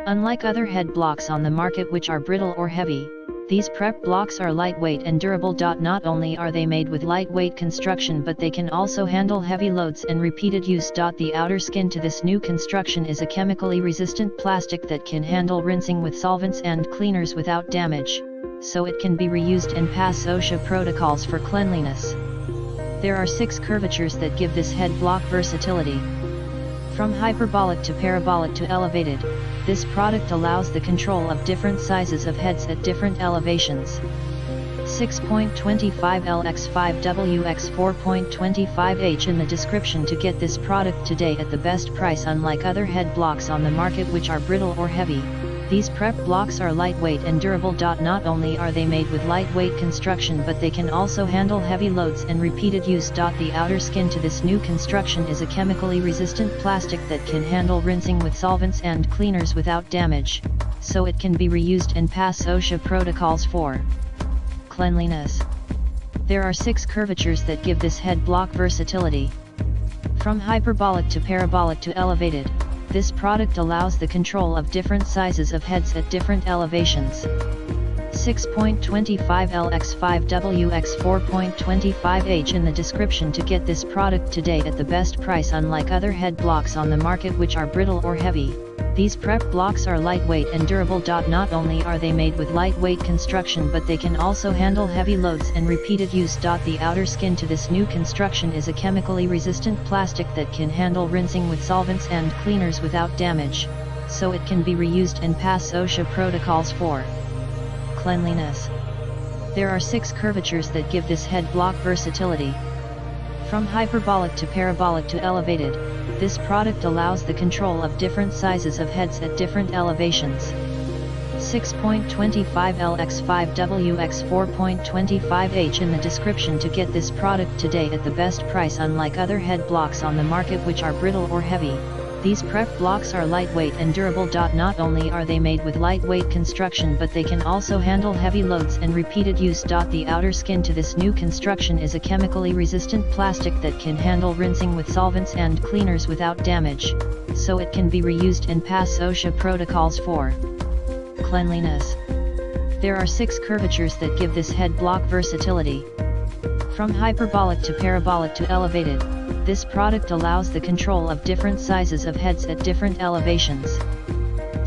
Unlike other head blocks on the market which are brittle or heavy, these prep blocks are lightweight and durable. Not only are they made with lightweight construction, but they can also handle heavy loads and repeated use. The outer skin to this new construction is a chemically resistant plastic that can handle rinsing with solvents and cleaners without damage, so it can be reused and pass OSHA protocols for cleanliness. There are 6 curvatures that give this head block versatility. From hyperbolic to parabolic to elevated, this product allows the control of different sizes of heads at different elevations. 6.25L x 5W x 4.25H in the description to get this product today at the best price. Unlike other head blocks on the market which are brittle or heavy, these prep blocks are lightweight and durable. Not only are they made with lightweight construction, but they can also handle heavy loads and repeated use. The outer skin to this new construction is a chemically resistant plastic that can handle rinsing with solvents and cleaners without damage, so it can be reused and pass OSHA protocols for cleanliness. There are 6 curvatures that give this head block versatility. From hyperbolic to parabolic to elevated, this product allows the control of different sizes of heads at different elevations. 6.25L x 5W x 4.25H in the description to get this product today at the best price. Unlike other head blocks on the market which are brittle or heavy, these prep blocks are lightweight and durable. Not only are they made with lightweight construction, but they can also handle heavy loads and repeated use. The outer skin to this new construction is a chemically resistant plastic that can handle rinsing with solvents and cleaners without damage, so it can be reused and pass OSHA protocols for cleanliness. There are 6 curvatures that give this head block versatility. From hyperbolic to parabolic to elevated, this product allows the control of different sizes of heads at different elevations. 6.25L x 5W x 4.25H in the description to get this product today at the best price. Unlike other head blocks on the market which are brittle or heavy, these prep blocks are lightweight and durable. Not only are they made with lightweight construction, but they can also handle heavy loads and repeated use. The outer skin to this new construction is a chemically resistant plastic that can handle rinsing with solvents and cleaners without damage, so it can be reused and pass OSHA protocols for cleanliness. There are 6 curvatures that give this head block versatility. From hyperbolic to parabolic to elevated, this product allows the control of different sizes of heads at different elevations.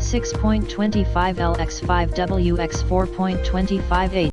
6.25L x 5W x 4.25H